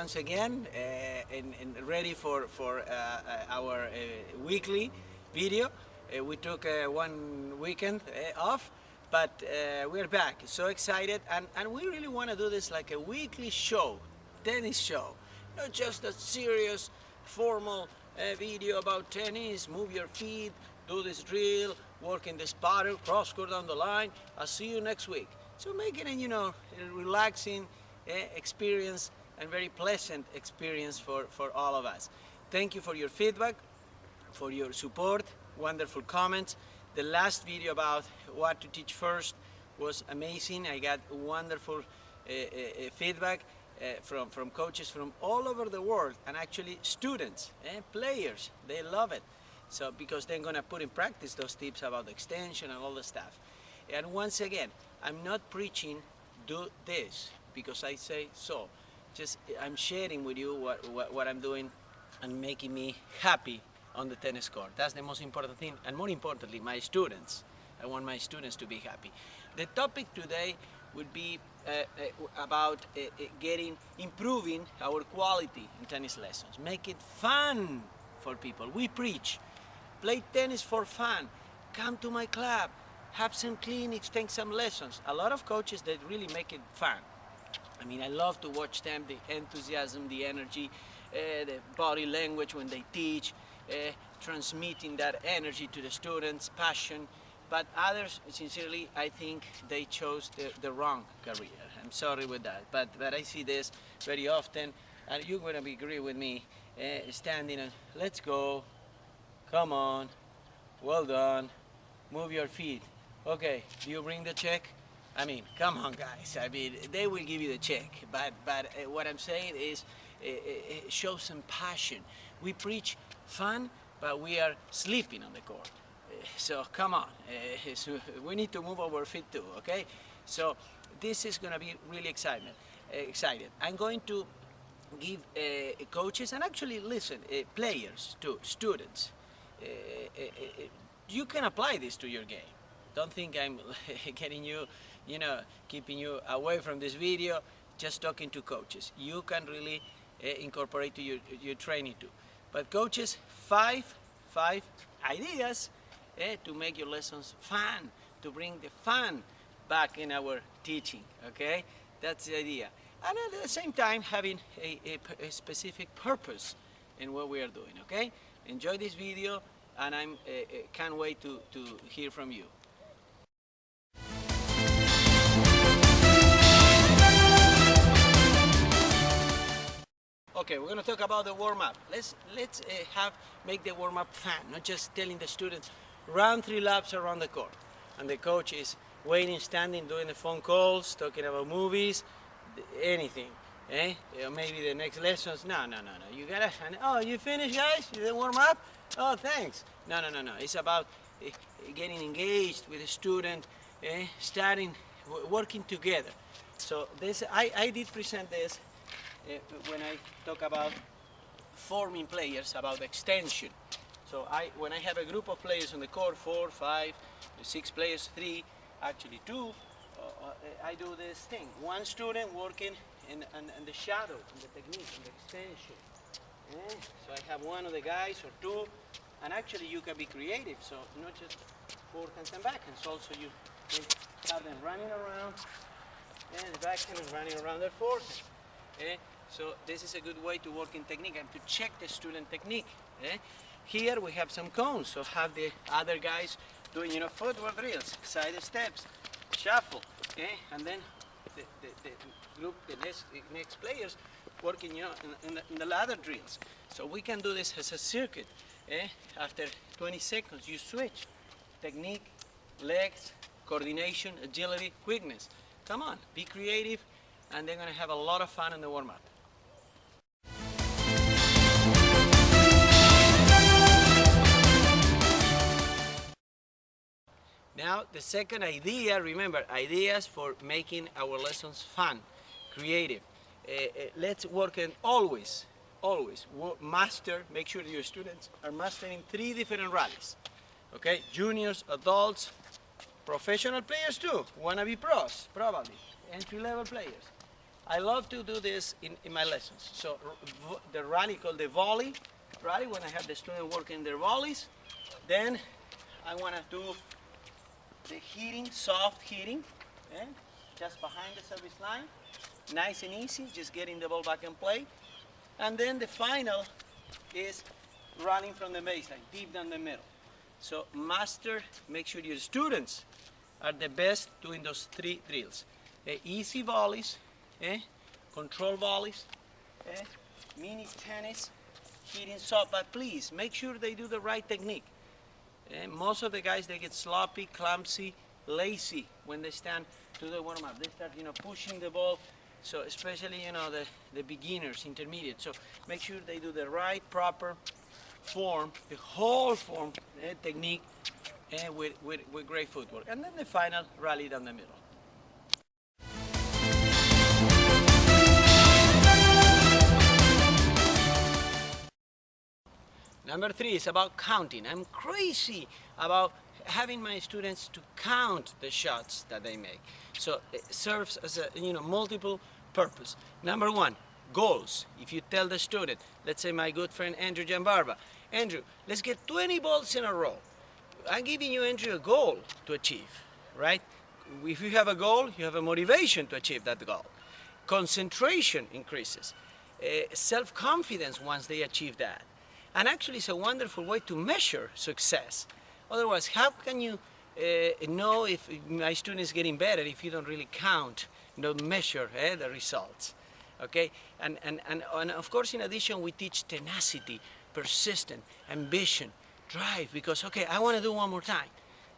once again and ready for our weekly video. We took one weekend off, but we're back. So excited, and we really want to do this like a weekly show, tennis show, not just a serious, formal video about tennis. Move your feet, do this drill, work in this pattern, cross court down the line. I'll see you next week. So make it a relaxing experience and very pleasant experience for all of us. Thank you for your feedback, for your support, wonderful comments. The last video about what to teach first was amazing. I got wonderful feedback from coaches from all over the world, and actually students and players. They love it. So because they're gonna put in practice those tips about extension and all the stuff. And once again, I'm not preaching do this because I say so. Just I'm sharing with you what I'm doing and making me happy on the tennis court. That's the most important thing, and more importantly, my students. I want my students to be happy. The topic today would be about improving our quality in tennis lessons. Make it fun for people. We preach, play tennis for fun. Come to my club, have some clinics, take some lessons. A lot of coaches that really make it fun. I mean, I love to watch them, the enthusiasm, the energy, the body language when they teach, transmitting that energy to the students, passion. But others, sincerely, I think they chose the wrong career. I'm sorry with that, but I see this very often, and you're going to agree with me, standing and let's go, come on, well done, move your feet. Okay, do you bring the check? I mean, come on, guys. I mean, they will give you the check. But what I'm saying is show some passion. We preach fun, but we are sleeping on the court. So come on. So we need to move our feet too, okay? So this is going to be really excited. I'm going to give coaches, and actually, listen, players too, students. You can apply this to your game. Don't think I'm getting you, keeping you away from this video, just talking to coaches. You can really incorporate to your training too. But coaches, five ideas to make your lessons fun, to bring the fun back in our teaching, okay? That's the idea. And at the same time, having a specific purpose in what we are doing, okay? Enjoy this video, and I can't wait to hear from you. Okay, we're going to talk about the warm-up. Let's make the warm-up fun, not just telling the students run 3 laps around the court, and the coach is waiting, standing, doing the phone calls, talking about movies, anything, maybe the next lessons. No. You gotta. Oh, you finished, guys? You did warm up? Oh, thanks. No. It's about getting engaged with the student, starting working together. So this, I did present this. When I talk about forming players, about extension. So when I have a group of players on the court, 4, 5, 6 players, 3, actually 2, I do this thing. One student working in the shadow, in the technique, in the extension. So I have one of the guys or 2, and actually you can be creative. So not just forehands and backhands. Also you can have them running around, and the backhand is running around their forehand. So this is a good way to work in technique and to check the student technique. Here we have some cones, so have the other guys doing footwork drills, side steps, shuffle, and then the group, the next players working in the ladder drills. So we can do this as a circuit. After 20 seconds you switch technique, legs, coordination, agility, quickness. Come on, be creative, and they're going to have a lot of fun in the warm-up. Now, the second idea, remember, ideas for making our lessons fun, creative. Let's work on always master, make sure that your students are mastering 3 different rallies. Okay, juniors, adults, professional players too, wanna be pros, probably, entry-level players. I love to do this in my lessons. So the rally called the volley rally, when I have the student working their volleys, then I want to do the hitting, soft hitting, just behind the service line, nice and easy, just getting the ball back in play. And then the final is running from the baseline, deep down the middle. So make sure your students are the best doing those three drills. Easy volleys, control volleys, mini tennis, hitting soft, but please make sure they do the right technique. Most of the guys, they get sloppy, clumsy, lazy when they stand to the warm-up. They start, pushing the ball. So especially, the beginners, intermediate. So make sure they do the right, proper form, the whole form, technique, with great footwork. And then the final rally down the middle. Number 3 is about counting. I'm crazy about having my students to count the shots that they make. So it serves as a multiple purpose. Number 1, goals. If you tell the student, let's say my good friend Andrew Jambarba, Andrew, let's get 20 balls in a row. I'm giving you, Andrew, a goal to achieve, right? If you have a goal, you have a motivation to achieve that goal. Concentration increases. Self-confidence once they achieve that. And actually it's a wonderful way to measure success. Otherwise, how can you know if my student is getting better if you don't really count, measure the results? Okay, and of course, in addition, we teach tenacity, persistence, ambition, drive, because, okay, I want to do one more time.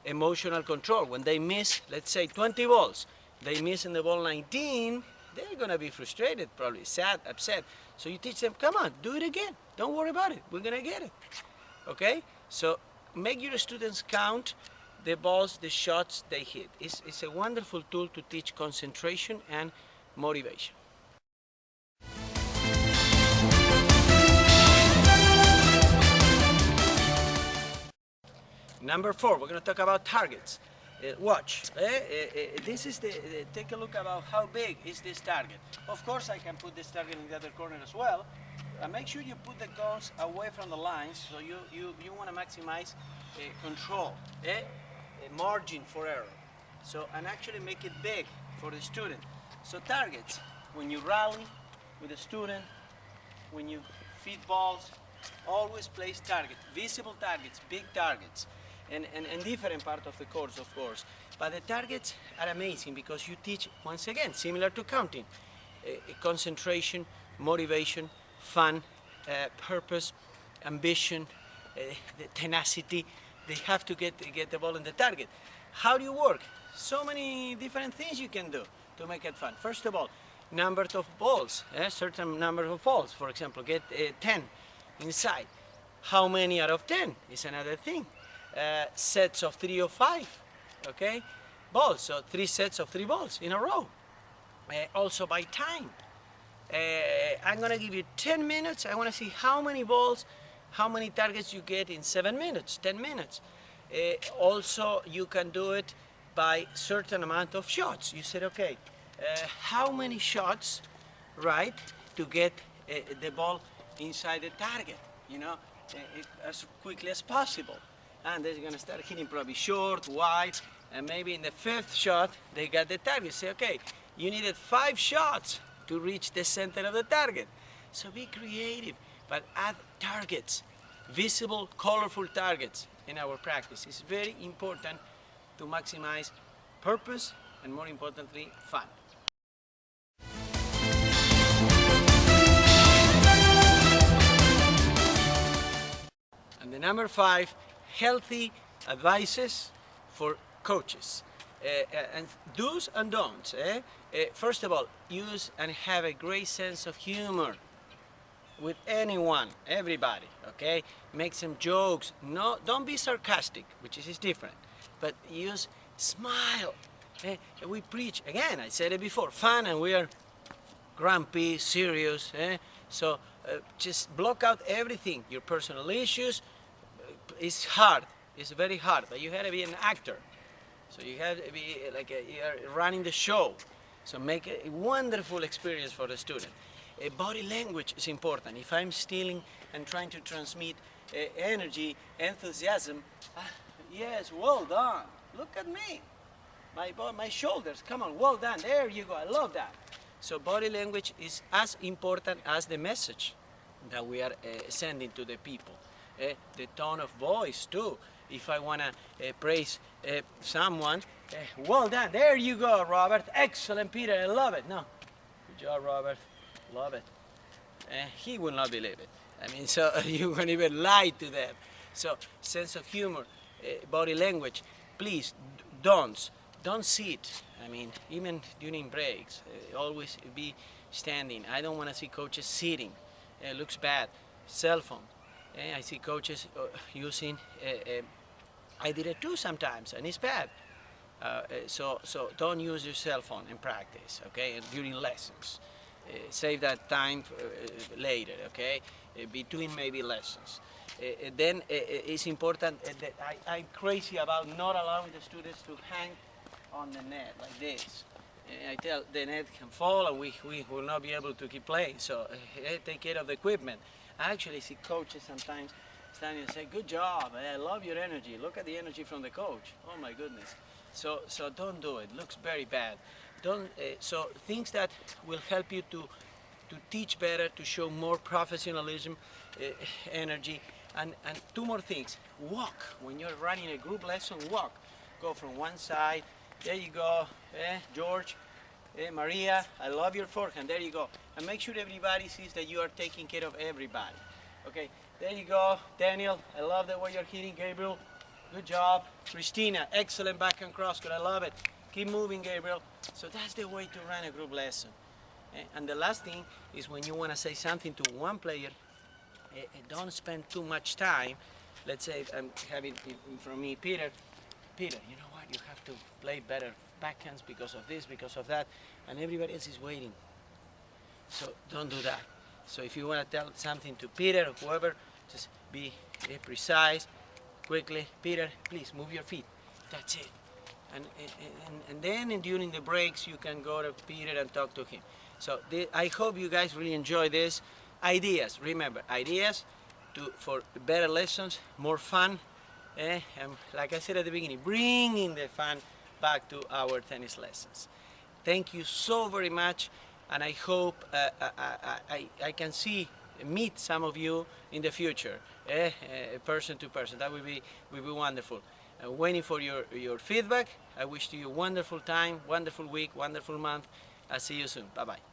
Emotional control. When they miss, let's say 20 balls, they miss in the ball 19, they're going to be frustrated, probably sad, upset. So you teach them, come on, do it again. Don't worry about it. We're going to get it. Okay? So make your students count the balls, the shots they hit. It's a wonderful tool to teach concentration and motivation. Number 4, we're going to talk about targets. Watch. This is take a look about how big is this target. Of course, I can put this target in the other corner as well. Make sure you put the guns away from the lines, so you want to maximize control, margin for error. So, and actually make it big for the student. So targets, when you rally with a student, when you feed balls, always place targets, visible targets, big targets. And different part of the course, of course. But the targets are amazing because you teach, once again, similar to counting, concentration, motivation, fun, purpose, ambition, the tenacity. They have to get the ball in the target. How do you work? So many different things you can do to make it fun. First of all, number of balls, certain number of balls. For example, get 10 inside. How many out of 10 is another thing. Sets of 3 or 5, okay, balls, so 3 sets of 3 balls in a row. Also by time. I'm gonna give you 10 minutes. I want to see how many balls, how many targets you get in 7 minutes, 10 minutes. Also, you can do it by certain amount of shots. You said, okay, how many shots, right, to get the ball inside the target, as quickly as possible. And they're going to start hitting probably short, wide, and maybe in the 5th shot, they got the target. Say, okay, you needed 5 shots to reach the center of the target. So be creative, but add targets, visible, colorful targets in our practice. It's very important to maximize purpose and, more importantly, fun. And the number 5, healthy advices for coaches. And do's and don'ts. First of all, use and have a great sense of humor with anyone, everybody, okay? Make some jokes. No, don't be sarcastic, which is different, but smile. We preach, again, I said it before, fun, and we are grumpy, serious. So just block out everything, your personal issues. It's hard, it's very hard, but you have to be an actor. So you have to be like you're running the show. So make a wonderful experience for the student. Body language is important. If I'm stealing and trying to transmit energy, enthusiasm, yes, well done. Look at me. My shoulders, come on, well done. There you go, I love that. So body language is as important as the message that we are sending to the people. The tone of voice too. If I want to praise someone, well done, there you go, Robert. Excellent, Peter, I love it. No, good job, Robert, love it. He will not believe it. I mean, so you won't even lie to them. So sense of humor, body language, please don't sit. I mean, even during breaks, always be standing. I don't want to see coaches sitting. It looks bad. Cell phone. I see coaches using. I did it too sometimes, and it's bad. So don't use your cell phone in practice, okay? And during lessons, save that time later, okay? Between maybe lessons. Then it's important that I'm crazy about not allowing the students to hang on the net like this. I tell the net can fall and we will not be able to keep playing, so take care of the equipment. I actually see coaches sometimes standing and say, good job, I love your energy, look at the energy from the coach, oh my goodness. So don't do it, looks very bad. So things that will help you to teach better, to show more professionalism, energy, and two more things. Walk, when you're running a group lesson, walk. Go from one side, there you go, George, Maria, I love your forehand, there you go. And make sure everybody sees that you are taking care of everybody. Okay, there you go, Daniel, I love the way you're hitting, Gabriel, good job. Christina, excellent back and cross, good, I love it. Keep moving, Gabriel. So that's the way to run a group lesson. And the last thing is when you want to say something to one player, don't spend too much time. Let's say I'm having in front of me Peter, you know what, you have to play better backhands because of this, because of that, and everybody else is waiting. So don't do that. So if you want to tell something to Peter or whoever, just be precise, quickly. Peter, please move your feet. That's it. And then during the breaks you can go to Peter and talk to him. So I hope you guys really enjoy this. Ideas, remember, ideas for better lessons, more fun, and like I said at the beginning, bringing the fun back to our tennis lessons. Thank you so very much, and I hope I can meet some of you in the future, person to person. That would be wonderful. Waiting for your feedback. I wish you a wonderful time, wonderful week, wonderful month. I'll see you soon. Bye-bye.